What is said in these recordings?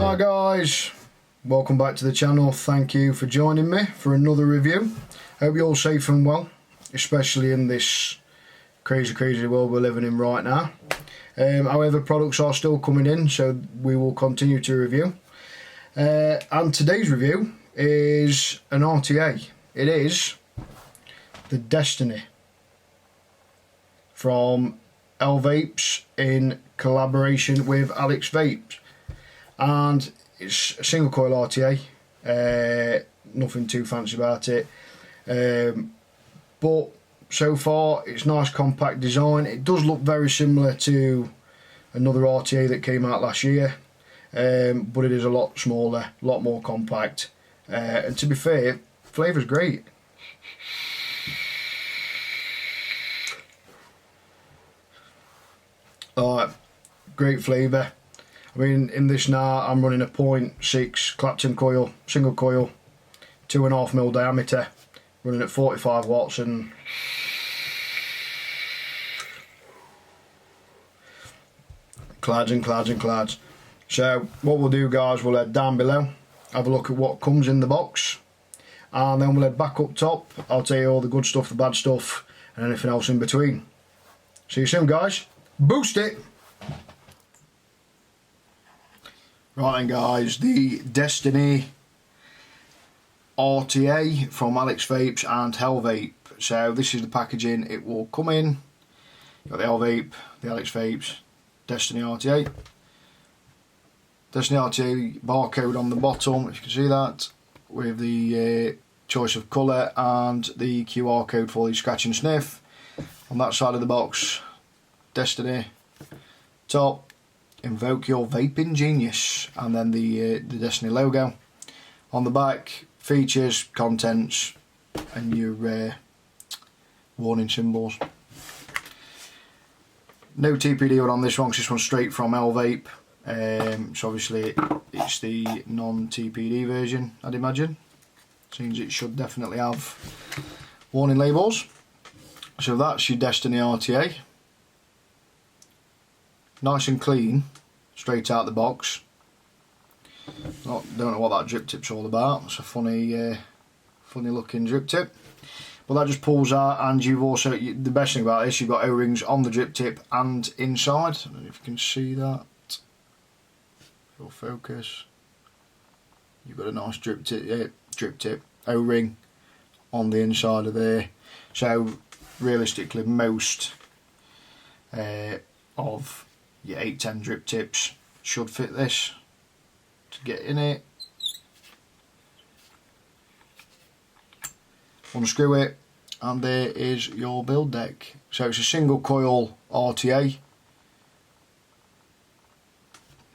Hi guys, welcome back to the channel. Thank you for joining me for another review. Hope you're all safe and well, especially in this crazy world we're living in right now. However, products are still coming in, so we will continue to review. And today's review is an RTA. It is the Destiny from Hellvapes in collaboration with Vapers, and it's a single coil RTA. Nothing too fancy about it, but so far it's nice compact design. It does look very similar to another RTA that came out last year, but it is a lot smaller, a lot more compact, and to be fair, flavour's great. Great flavour. I mean, in this now I'm running a 0.6 Clapton coil, single coil, 2.5mm diameter, running at 45 watts, and clouds and clouds and clouds. So what we'll do, guys, we'll head down below, have a look at what comes in the box, and then we'll head back up top. I'll tell you all the good stuff, the bad stuff, and anything else in between. See you soon, guys. Boost it! Right then, guys, the Destiny RTA from Vapes and Hellvape. So this is the packaging it will come in. You've got the Hellvape, the Vapes, Destiny RTA. Destiny RTA barcode on the bottom, if you can see that, with the choice of colour and the QR code for the scratch and sniff. On that side of the box, Destiny, top, invoke your vaping genius, and then the Destiny logo. On the back, features, contents, and your warning symbols. No TPD on this one, because this one's straight from Hellvape. So obviously it's the non-TPD version, I'd imagine. Seems it should definitely have warning labels. So that's your Destiny RTA. Nice and clean, straight out the box. Don't know what that drip tip's all about. It's a funny looking drip tip. But that just pulls out, and you've also, the best thing about this, you've got O-rings on the drip tip and inside. I don't know if you can see that. It'll focus. You've got a nice drip tip, O-ring on the inside of there. So realistically, most of your 810 drip tips should fit this to get in it. Unscrew it, and there is your build deck. So it's a single coil RTA,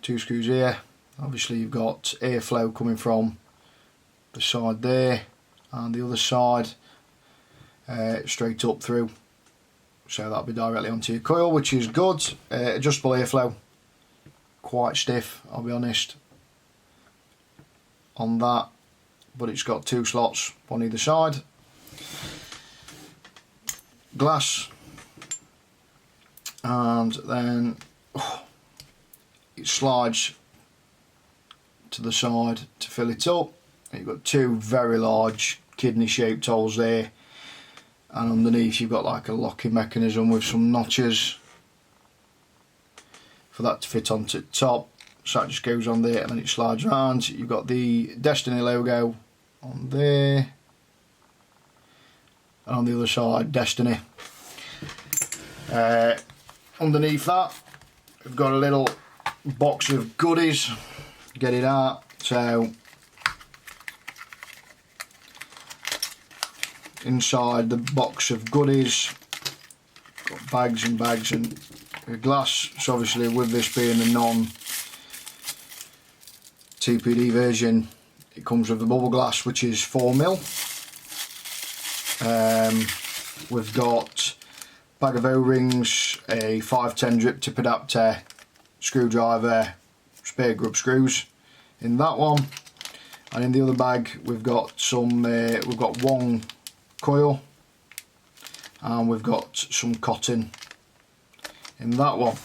2 screws here. Obviously you've got airflow coming from the side there and the other side, straight up through. So that'll be directly onto your coil, which is good. Adjustable airflow, quite stiff, I'll be honest, on that, but it's got 2 slots on either side. Glass, and then it slides to the side to fill it up. You've got 2 very large kidney shaped holes there, and underneath you've got like a locking mechanism with some notches for that to fit onto the top. So that just goes on there and then it slides around. You've got the Destiny logo on there, and on the other side Destiny. Underneath that we've got a little box of goodies. Get it out. So inside the box of goodies, got bags and bags and glass. So obviously, with this being a non-TPD version, it comes with the bubble glass, which is 4mm. We've got a bag of O-rings, a 510 drip tip adapter, screwdriver, spare grub screws in that one, and in the other bag we've got some. We've got 1 coil, and we've got some cotton in that one.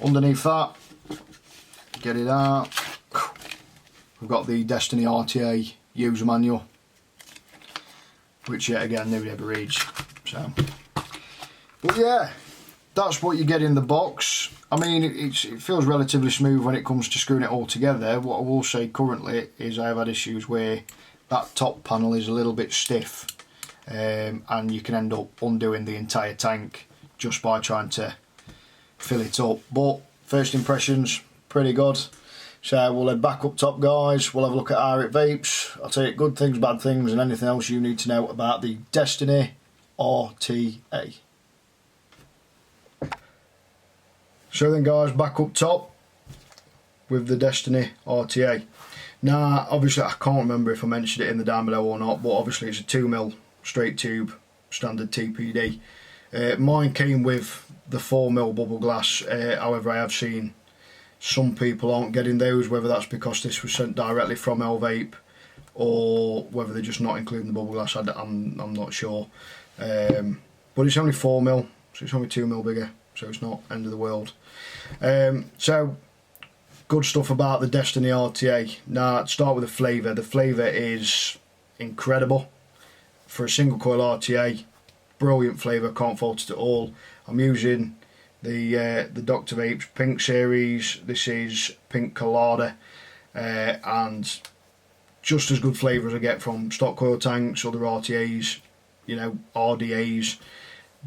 Underneath that, get it out, we've got the Destiny RTA user manual, which yet again nobody ever reads. So, but yeah, that's what you get in the box. I mean, it feels relatively smooth when it comes to screwing it all together. What I will say currently is I've had issues where that top panel is a little bit stiff, and you can end up undoing the entire tank just by trying to fill it up. But first impressions, pretty good. So we'll head back up top, guys. We'll have a look at RTA vapes. I'll tell you good things, bad things, and anything else you need to know about the Destiny RTA. So then, guys, back up top with the Destiny RTA. Now, obviously, I can't remember if I mentioned it in the down below or not, but obviously it's a 2mm straight tube standard TPD. Mine came with the 4mm bubble glass. However, I have seen some people aren't getting those, whether that's because this was sent directly from Hellvape or whether they're just not including the bubble glass. I'm not sure. But it's only 4mm, so it's only 2mm bigger, so it's not end of the world. So good stuff about the Destiny RTA. Now, to start with the flavour. The flavour is incredible for a single coil RTA. Brilliant flavour, can't fault it at all. I'm using the Dr. Vapes Pink series. This is Pink Colada, and just as good flavour as I get from stock coil tanks, other RTAs, you know, RDAs.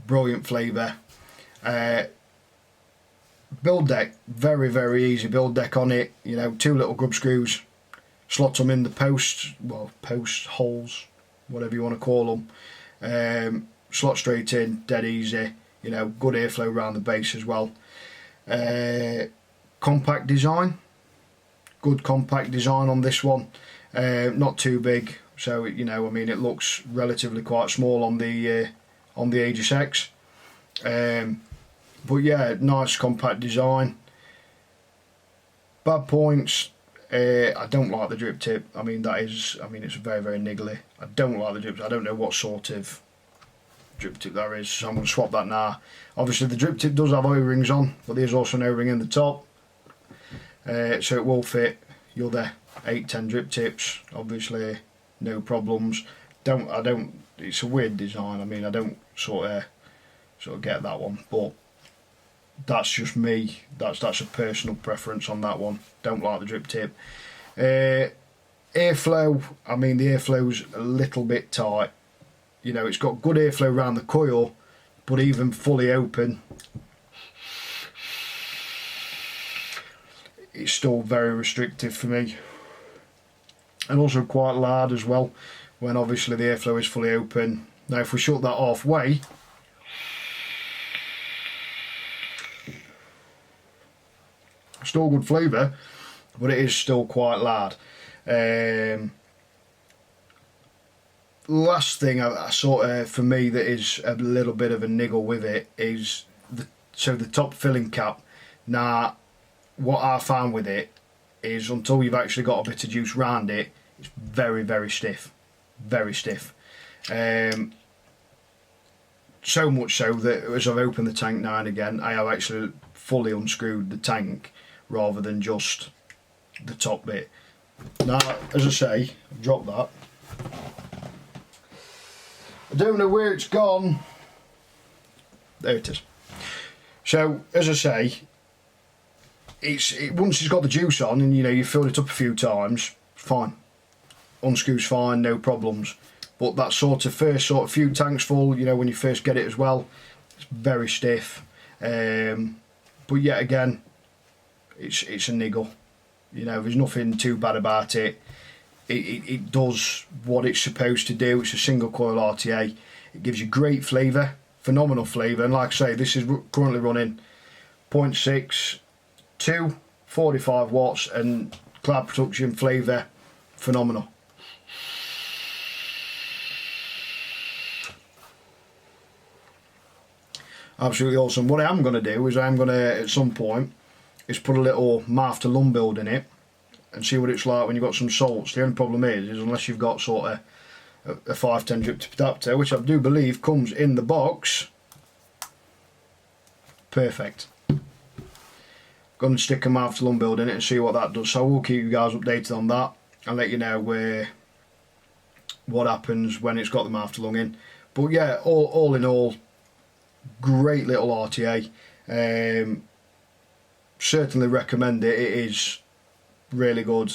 Brilliant flavour. Build deck, very, very easy build deck on it. You know, 2 little grub screws, slot them in the post holes, whatever you want to call them. Slot straight in, dead easy. You know, good airflow around the base as well. Compact design, good compact design on this one. Not too big, so you know, I mean, it looks relatively quite small on the Aegis X. But yeah, nice compact design. Bad points, I don't like the drip tip. I mean, it's very, very niggly. I don't like the drip tip. I don't know what sort of drip tip that is, so I'm going to swap that now. Obviously the drip tip does have O-rings on, but there's also an O-ring in the top, so it will fit your other 8-10 drip tips. Obviously no problems. It's a weird design. I mean, I don't sort of get that one, but that's just me. That's a personal preference on that one. Don't like the drip tip. Airflow, I mean, the airflow's a little bit tight. You know, it's got good airflow around the coil, but even fully open, it's still very restrictive for me. And also quite loud as well, when obviously the airflow is fully open. Now if we shut that halfway, still good flavour, but it is still quite loud. Last thing I sort of, for me, that is a little bit of a niggle with it is the top filling cap. Now, what I found with it is until you've actually got a bit of juice around it, it's very, very stiff. Very stiff. So much so that as I've opened the tank now and again, I have actually fully unscrewed the tank rather than just the top bit. Now, as I say, I've dropped that. I don't know where it's gone. There it is. So, as I say, once it's got the juice on and you know you've filled it up a few times, fine. Unscrews fine, no problems. But that sort of first few tanks full, you know, when you first get it as well, it's very stiff. But yet again, it's a niggle. You know, there's nothing too bad about it. It does what it's supposed to do. It's a single coil RTA. It gives you great flavour, phenomenal flavour, and like I say, this is currently running 0.6 to 45 watts and cloud production flavour, phenomenal. Absolutely awesome. What I am going to do is I'm going to, at some point, is put a little mouth to lung build in it and see what it's like when you've got some salts. The only problem is unless you've got sort of a 510 drip tip adapter, which I do believe comes in the box, perfect. Going to stick a mouth to lung build in it and see what that does. So I will keep you guys updated on that. and let you know what happens when it's got the mouth to lung in. But yeah, all in all, great little RTA. Certainly recommend it. It is really good.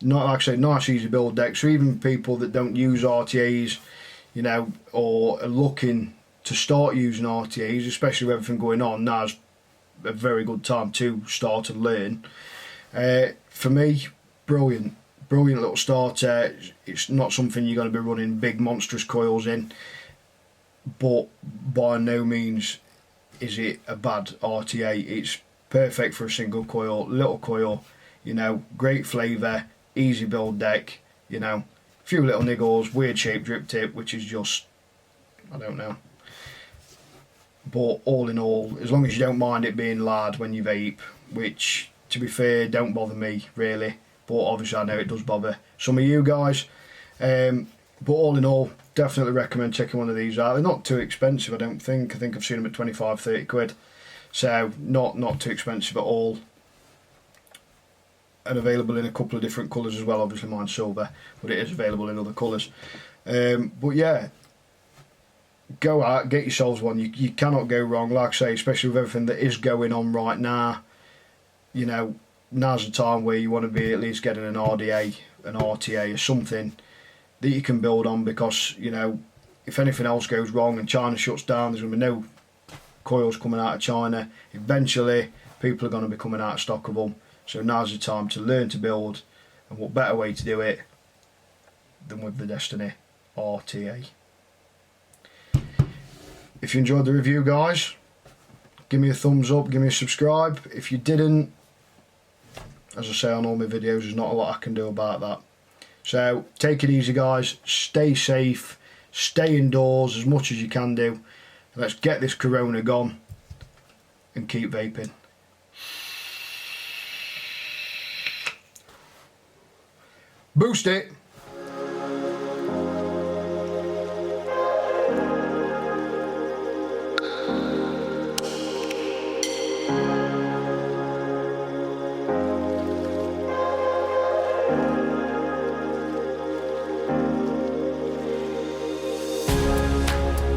Not, like I say, nice easy build deck. So even people that don't use RTAs, you know, or are looking to start using RTAs, especially with everything going on, now's a very good time to start and learn. For me, brilliant little starter. It's not something you're going to be running big monstrous coils in, but by no means is it a bad RTA. It's perfect for a single coil, little coil, you know, great flavour, easy build deck, you know, a few little niggles, weird shaped drip tip, which is just, I don't know. But all in all, as long as you don't mind it being loud when you vape, which, to be fair, don't bother me really, but obviously I know it does bother some of you guys. But all in all, definitely recommend checking one of these out. They're not too expensive, I don't think. I think I've seen them at 25-30 quid. So not too expensive at all. And available in a couple of different colours as well. Obviously mine's silver, but it is available in other colours. But yeah, go out, get yourselves one. You cannot go wrong, like I say, especially with everything that is going on right now. You know, now's the time where you want to be at least getting an RDA, an RTA or something that you can build on, because, you know, if anything else goes wrong and China shuts down, there's going to be no coils coming out of China. Eventually people are going to be coming out of stock of them. So now's the time to learn to build, and what better way to do it than with the Destiny RTA. If you enjoyed the review, guys, give me a thumbs up, give me a subscribe. If you didn't, as I say on all my videos, there's not a lot I can do about that. So take it easy, guys, stay safe, stay indoors as much as you can do. Let's get this corona gone and keep vaping. Boost it!